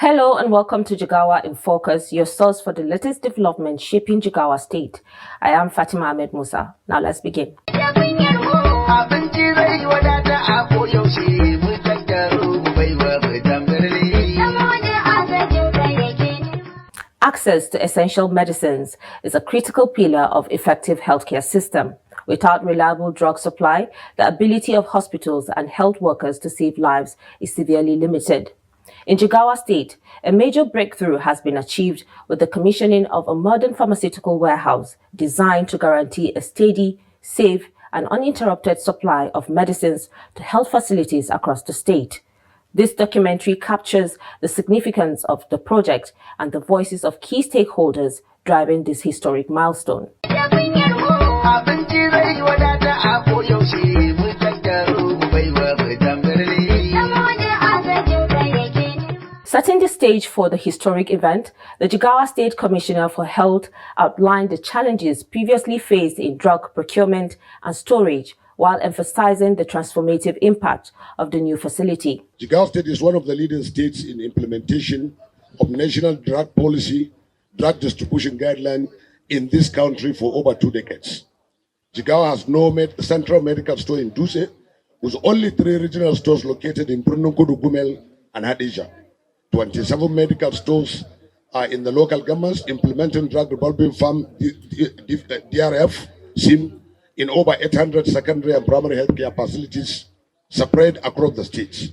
Hello and welcome to Jigawa in Focus, your source for the latest developments shaping Jigawa State. I am Fatima Ahmed Musa. Now let's begin. Access to essential medicines is a critical pillar of effective healthcare system. Without reliable drug supply, the ability of hospitals and health workers to save lives is severely limited. In Jigawa State, a major breakthrough has been achieved with the commissioning of a modern pharmaceutical warehouse designed to guarantee a steady, safe, and uninterrupted supply of medicines to health facilities across the state. This documentary captures the significance of the project and the voices of key stakeholders driving this historic milestone. Setting the stage for the historic event, the Jigawa State Commissioner for Health outlined the challenges previously faced in drug procurement and storage, while emphasizing the transformative impact of the new facility. Jigawa State is one of the leading states in implementation of national drug policy, drug distribution guidelines in this country for over 2 decades. Jigawa has no central medical store in Duse, with only 3 regional stores located in Brununkudu, Gumel, and Hadija. 27 medical stores are in the local governments implementing drug revolving fund DRF SIM in over 800 secondary and primary healthcare facilities spread across the states.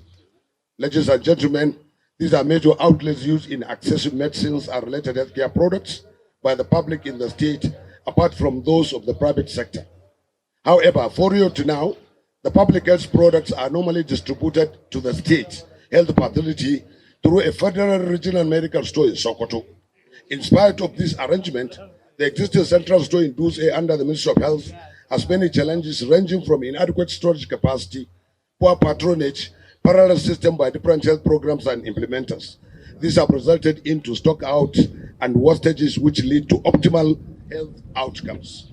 Ladies and gentlemen, these are major outlets used in accessing medicines and related healthcare products by the public in the state, apart from those of the private sector. However, for years to now, the public health products are normally distributed to the state health facility through a federal regional medical store in Sokoto. In spite of this arrangement, the existing central store in Duse under the Ministry of Health has many challenges ranging from inadequate storage capacity, poor patronage, parallel system by different health programs and implementers. These have resulted into stock out and wastages which lead to optimal health outcomes.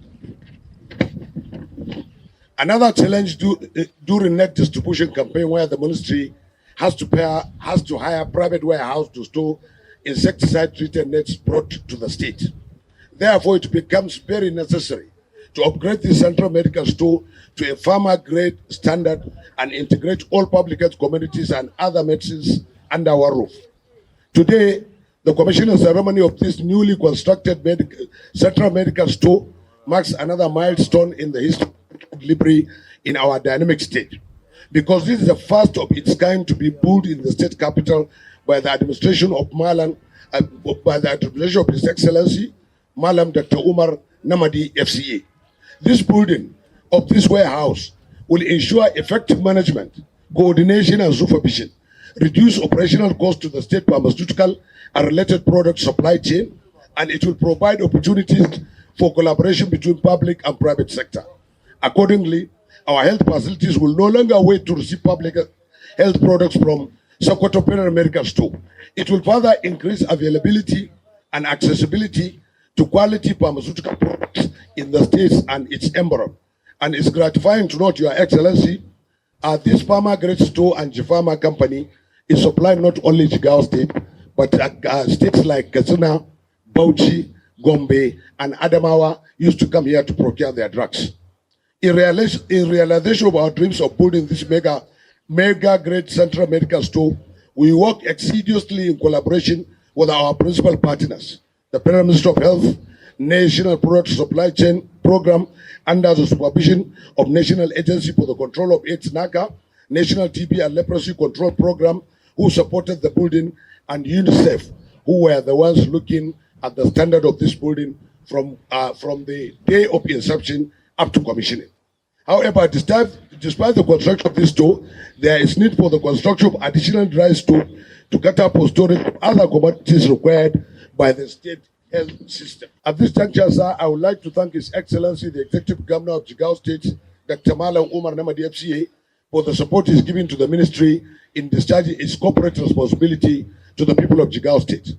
Another challenge during net distribution campaign where the ministry has to hire private warehouse to store insecticide-treated nets brought to the state. Therefore, it becomes very necessary to upgrade the central medical store to a pharma-grade standard and integrate all public health communities and other medicines under our roof. Today, the commissioning ceremony of this newly constructed central medical store marks another milestone in the history of delivery in our dynamic state, because this is the first of its kind to be built in the state capital by the administration of His Excellency Malam Dr. Umar Namadi FCA. This building of this warehouse will ensure effective management, coordination and supervision, reduce operational costs to the state pharmaceutical and related product supply chain, and it will provide opportunities for collaboration between public and private sector. Accordingly, our health facilities will no longer wait to receive public health products from Sokoto Federal Medical Store. It will further increase availability and accessibility to quality pharmaceutical products in the states and its environment. And it's gratifying to note, Your Excellency, this pharma grade store and Jifama company is supplying not only Jigawa State, but states like Katsina, Bauchi, Gombe, and Adamawa used to come here to procure their drugs. In realization of our dreams of building this mega great central medical store, we work assiduously in collaboration with our principal partners, the Federal Ministry of Health, National Product Supply Chain Program under the supervision of National Agency for the Control of AIDS NACA, National TB and Leprosy Control Program, who supported the building, and UNICEF, who were the ones looking at the standard of this building from the day of inception up to commissioning. However, despite the construction of this store, there is need for the construction of additional dry store to cater for storage of other commodities required by the state health system. At this juncture, sir, I would like to thank His Excellency, the Executive Governor of Jigawa State, Dr. Malam Umar Namadi FCA, for the support he's giving to the ministry in discharging its corporate responsibility to the people of Jigawa State.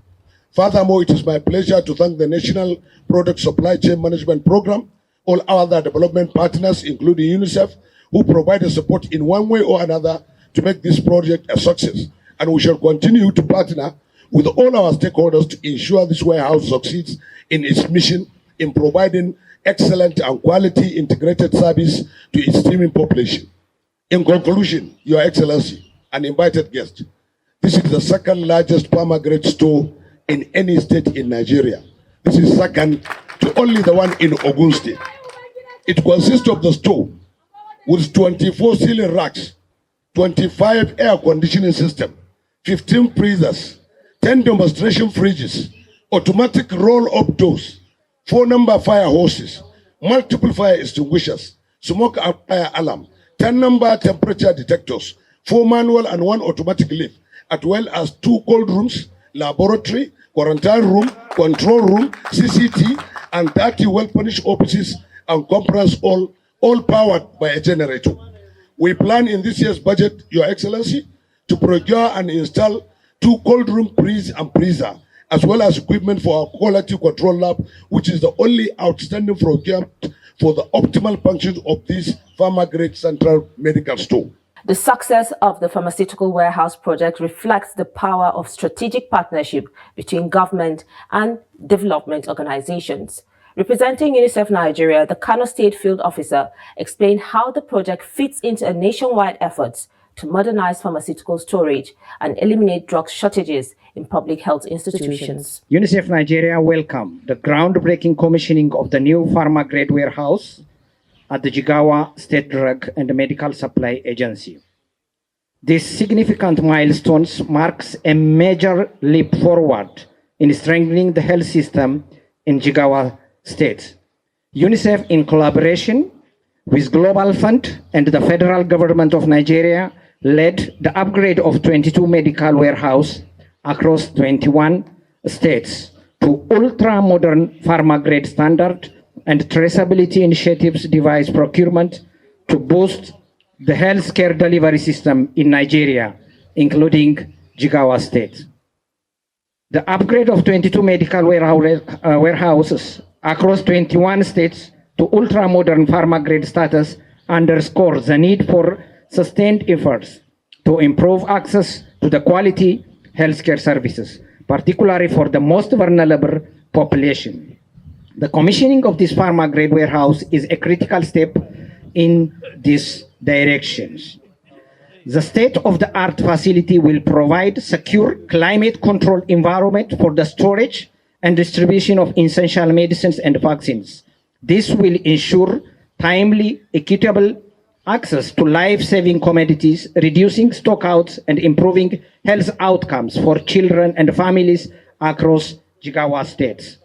Furthermore, it is my pleasure to thank the National Product Supply Chain Management Program, all other development partners, including UNICEF, who provided support in one way or another to make this project a success. And we shall continue to partner with all our stakeholders to ensure this warehouse succeeds in its mission in providing excellent and quality integrated service to its teeming population. In conclusion, Your Excellency and invited guests, this is the second largest farmer grade store in any state in Nigeria. This is second to only the one in Ogun State. It consists of the store with 24 ceiling racks, 25 air conditioning system, 15 freezers, 10 demonstration fridges, automatic roll-up doors, 4 number fire hoses, multiple fire extinguishers, smoke and fire alarm, 10 number temperature detectors, 4 manual and 1 automatic lift, as well as 2 cold rooms, laboratory, quarantine room, control room, CCT, and 30 well-furnished offices and conference hall, all powered by a generator. We plan in this year's budget, Your Excellency, to procure and install 2 cold room freezer, as well as equipment for our quality control lab, which is the only outstanding procurement for the optimal functions of this pharma-grade central medical store. The success of the pharmaceutical warehouse project reflects the power of strategic partnership between government and development organizations. Representing UNICEF Nigeria, the Kano State Field Officer explained how the project fits into a nationwide effort to modernize pharmaceutical storage and eliminate drug shortages in public health institutions. UNICEF Nigeria welcomed the groundbreaking commissioning of the new pharma-grade warehouse at the Jigawa State Drug and Medical Supply Agency. This significant milestone marks a major leap forward in strengthening the health system in Jigawa State. UNICEF, in collaboration with Global Fund and the federal government of Nigeria, led the upgrade of 22 medical warehouses across 21 states to ultra-modern pharma-grade standard and traceability initiatives device procurement to boost the healthcare delivery system in Nigeria, including Jigawa State. The upgrade of 22 medical warehouses across 21 states to ultra-modern pharma-grade status underscores the need for sustained efforts to improve access to the quality healthcare services, particularly for the most vulnerable population. The commissioning of this pharma-grade warehouse is a critical step in this direction. The state-of-the-art facility will provide secure climate-controlled environment for the storage and distribution of essential medicines and vaccines. This will ensure timely, equitable access to life-saving commodities, reducing stockouts and improving health outcomes for children and families across Jigawa State.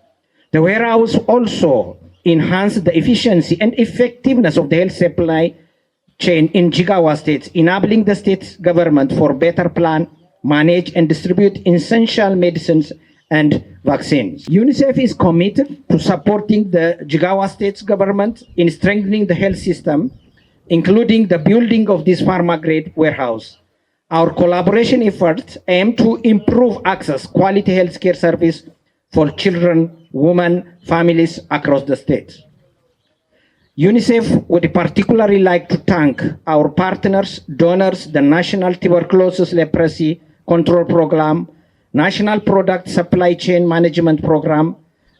The warehouse also enhanced the efficiency and effectiveness of the health supply chain in Jigawa State, enabling the state government for better plan, manage, and distribute essential medicines and vaccines. UNICEF is committed to supporting the Jigawa State government in strengthening the health system, including the building of this pharma-grade warehouse. Our collaboration efforts aim to improve access, quality healthcare service for children, women, families across the state. UNICEF would particularly like to thank our partners, donors, the National Tuberculosis Leprosy Control Program, National Product Supply Chain Management Program,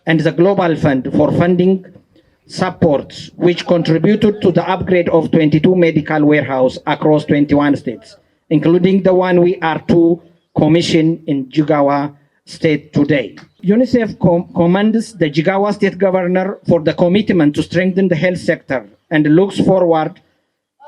and the Global Fund for funding supports, which contributed to the upgrade of 22 medical warehouses across 21 states, including the one we are to commission in Jigawa State today. UNICEF commends the Jigawa State Governor for the commitment to strengthen the health sector and looks forward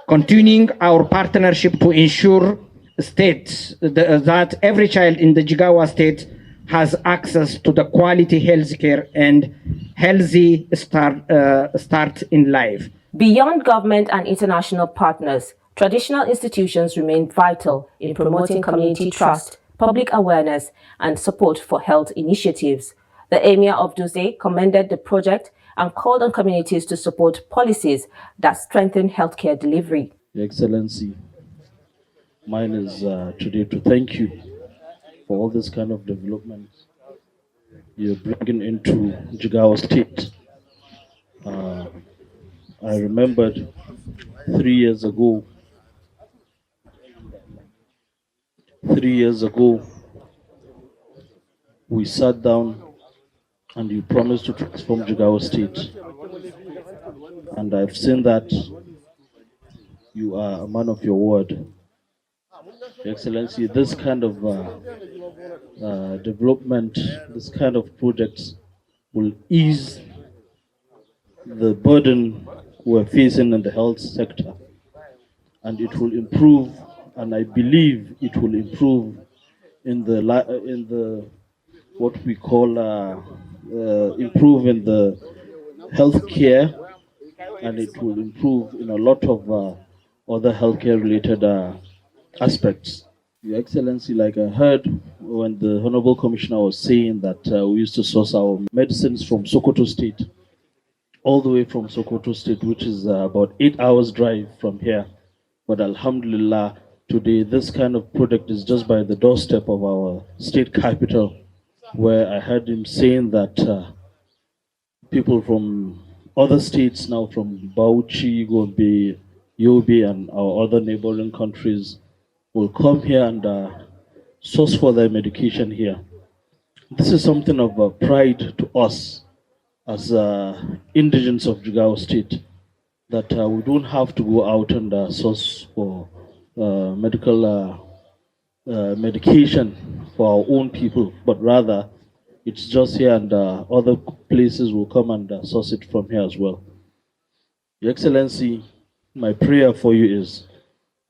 continuing our partnership to ensure states that every child in the Jigawa State has access to the quality health care and healthy start in life. Beyond government and international partners, traditional institutions remain vital in promoting community trust, public awareness, and support for health initiatives. The Emir of Dutse commended the project and called on communities to support policies that strengthen healthcare delivery. Your Excellency, mine is today to thank you for all this kind of development you're bringing into Jigawa State. I remembered 3 years ago, we sat down and you promised to transform Jigawa State. And I've seen that you are a man of your word. Your Excellency, this kind of development, this kind of projects will ease the burden we're facing in the health sector. And it will improve, and I believe it will improve in the what we call improve in the healthcare, and it will improve in a lot of other healthcare related aspects. Your Excellency, like I heard when the Honorable Commissioner was saying that we used to source our medicines from Sokoto State, all the way from Sokoto State, which is about 8 hours drive from here. But Alhamdulillah, today this kind of product is just by the doorstep of our state capital, where I heard him saying that people from other states now, from Bauchi, Gombe, Yobe, and our other neighboring countries, will come here and source for their medication here. This is something of pride to us as indigents of Jigawa State, that we don't have to go out and source for medical medication for our own people, but rather it's just here, and other places will come and source it from here as well. Your Excellency, my prayer for you is,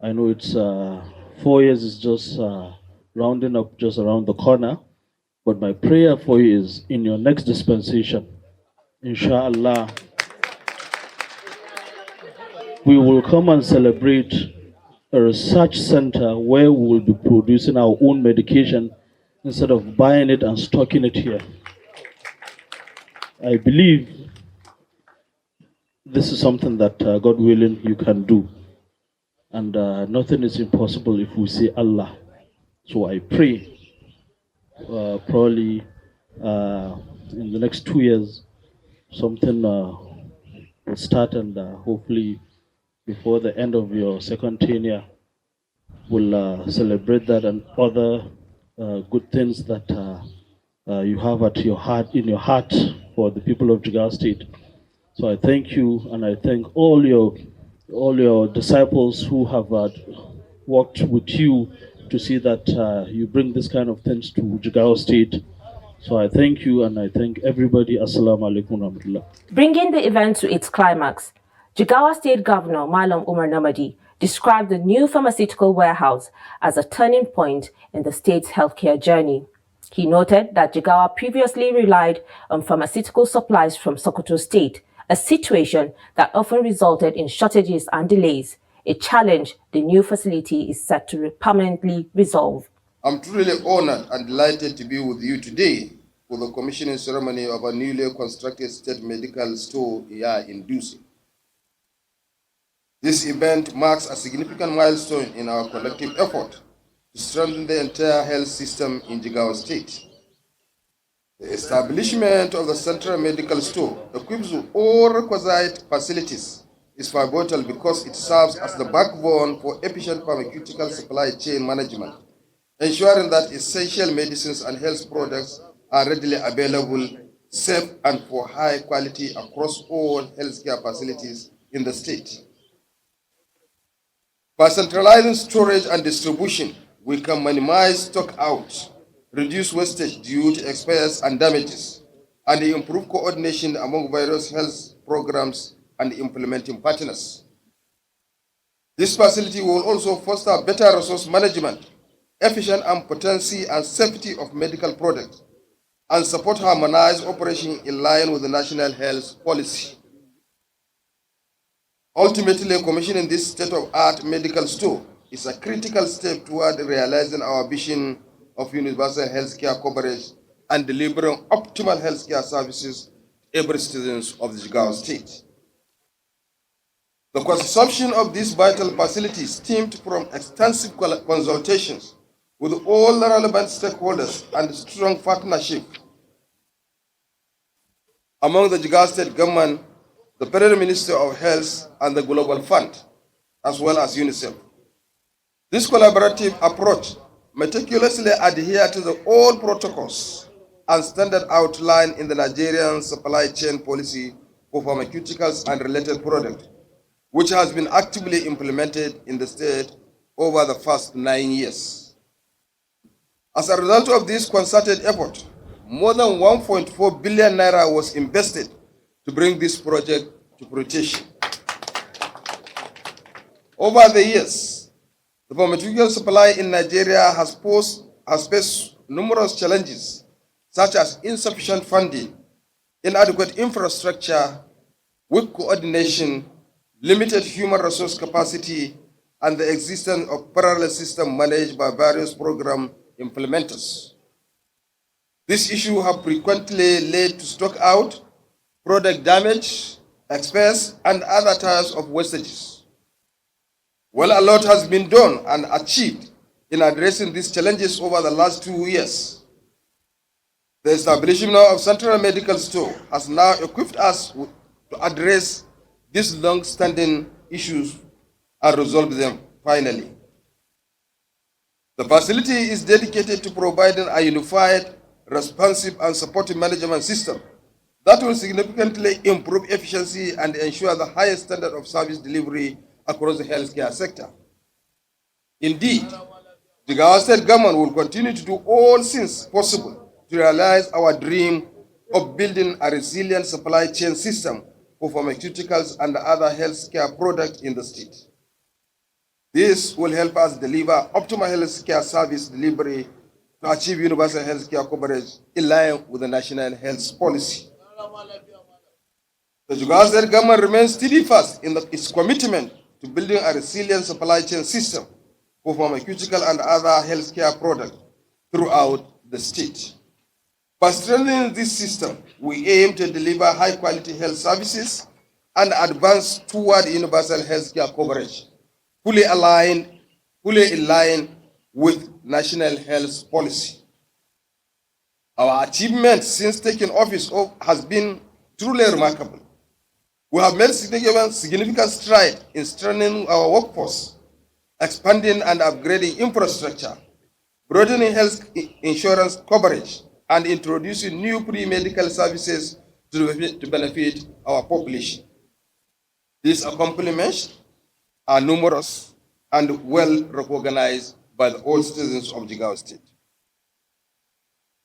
I know it's 4 years is just rounding up just around the corner, but my prayer for you is, in your next dispensation, inshallah, we will come and celebrate a research center where we will be producing our own medication instead of buying it and stocking it here. I believe this is something that, God willing, you can do. And nothing is impossible if we say Allah. So I pray, probably in the next 2 years, something will start, and hopefully before the end of your second tenure, we'll celebrate that and other good things that you have in your heart for the people of Jigawa State. So I thank you, and I thank all your disciples who have worked with you to see that you bring this kind of things to Jigawa State. So I thank you, and I thank everybody. Assalamu alaikum warahmatullah. Bringing the event to its climax, Jigawa State Governor Malam Umar Namadi described the new pharmaceutical warehouse as a turning point in the state's healthcare journey. He noted that Jigawa previously relied on pharmaceutical supplies from Sokoto State, a situation that often resulted in shortages and delays, a challenge the new facility is set to permanently resolve. I'm truly honored and delighted to be with you today for the commissioning ceremony of a newly constructed state medical store here in Dusi. This event marks a significant milestone in our collective effort to strengthen the entire health system in Jigawa State. The establishment of the Central Medical Store, equipped with all requisite facilities, is pivotal because it serves as the backbone for efficient pharmaceutical supply chain management, ensuring that essential medicines and health products are readily available, safe, and for high quality across all healthcare facilities in the state. By centralizing storage and distribution, we can minimize stock out, reduce wastage due to expires and damages, and improve coordination among various health programs and implementing partners. This facility will also foster better resource management, efficient and potency and safety of medical products, and support harmonized operation in line with the national health policy. Ultimately, commissioning this state-of-art medical store is a critical step toward realizing our vision of universal healthcare coverage and delivering optimal healthcare services to every citizen of the Jigawa State. The consumption of these vital facilities stemmed from extensive consultations with all the relevant stakeholders and strong partnership among the Jigawa State government, the Federal Ministry of Health, and the Global Fund, as well as UNICEF. This collaborative approach meticulously adheres to the old protocols and standard outlined in the Nigerian supply chain policy for pharmaceuticals and related products, which has been actively implemented in the state over the past 9 years. As a result of this concerted effort, more than 1.4 billion naira was invested to bring this project to fruition. Over the years, the pharmaceutical supply in Nigeria has faced numerous challenges, such as insufficient funding, inadequate infrastructure, weak coordination, limited human resource capacity, and the existence of parallel systems managed by various program implementers. These issues have frequently led to stock out, product damage, excess, and other types of wastages. Well, a lot has been done and achieved in addressing these challenges over the last 2 years. The establishment of Central Medical Store has now equipped us to address these long-standing issues and resolve them finally. The facility is dedicated to providing a unified, responsive, and supportive management system that will significantly improve efficiency and ensure the highest standard of service delivery across the healthcare sector. Indeed, the Jigawa State government will continue to do all things possible to realize our dream of building a resilient supply chain system for pharmaceuticals and other healthcare products in the state. This will help us deliver optimal healthcare service delivery to achieve universal healthcare coverage in line with the national health policy. The Jigawa State government remains steadfast in its commitment to building a resilient supply chain system for pharmaceutical and other healthcare products throughout the state. By strengthening this system, we aim to deliver high-quality health services and advance toward universal healthcare coverage, fully in line with national health policy. Our achievement since taking office has been truly remarkable. We have made significant strides in strengthening our workforce, expanding and upgrading infrastructure, broadening health insurance coverage, and introducing new pre-medical services to benefit our population. These accomplishments are numerous and well recognized by all citizens of Jigawa State.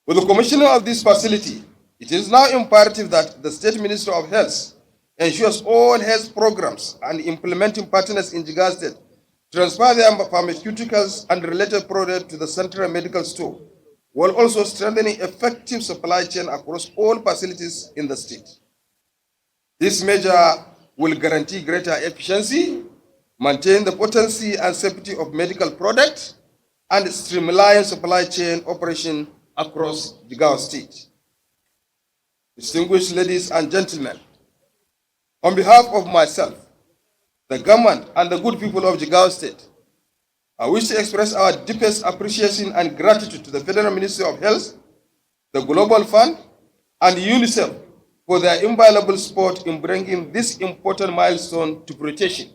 With the commissioning of this facility, it is now imperative that the State Minister of Health ensures all health programs and implementing partners in Jigawa State transfer their pharmaceuticals and related products to the Central Medical Store, while also strengthening effective supply chain across all facilities in the state. This measure will guarantee greater efficiency, maintain the potency and safety of medical products, and streamline supply chain operation across Jigawa State. Distinguished ladies and gentlemen, on behalf of myself, the government, and the good people of Jigawa State, I wish to express our deepest appreciation and gratitude to the Federal Ministry of Health, the Global Fund, and UNICEF for their invaluable support in bringing this important milestone to fruition.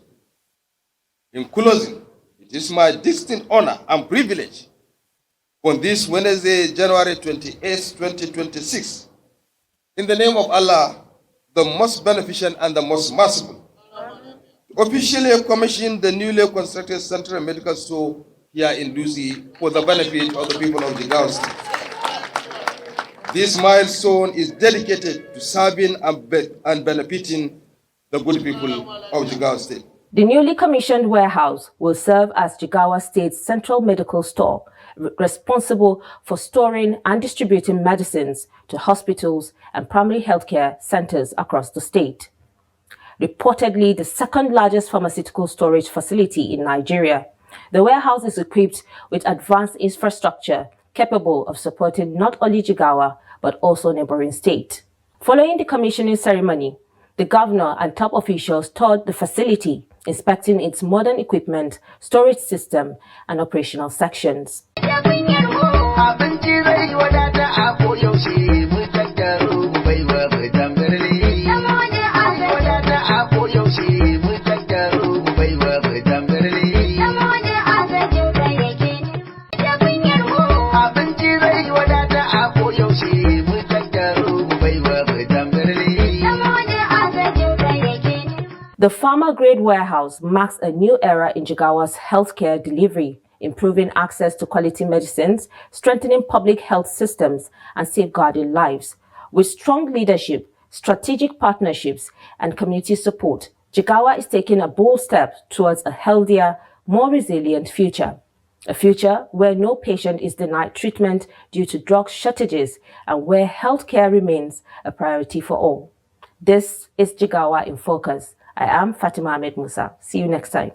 In closing, it is my distinct honor and privilege on this Wednesday, January 28, 2026, in the name of Allah, the most beneficent and the most merciful, officially commissioned the newly constructed Central Medical Store here in Dusi for the benefit of the people of Jigawa State. This milestone is dedicated to serving and benefiting the good people of Jigawa State. The newly commissioned warehouse will serve as Jigawa State's central medical store, responsible for storing and distributing medicines to hospitals and primary healthcare centers across the state. Reportedly the second largest pharmaceutical storage facility in Nigeria, the warehouse is equipped with advanced infrastructure capable of supporting not only Jigawa but also neighboring states. Following the commissioning ceremony, the governor and top officials toured the facility, inspecting its modern equipment, storage system, and operational sections. She The pharma-grade warehouse marks a new era in Jigawa's healthcare delivery, improving access to quality medicines, strengthening public health systems, and safeguarding lives. With strong leadership, strategic partnerships, and community support, Jigawa is taking a bold step towards a healthier, more resilient future. A future where no patient is denied treatment due to drug shortages and where healthcare remains a priority for all. This is Jigawa in Focus. I am Fatima Ahmed Musa. See you next time.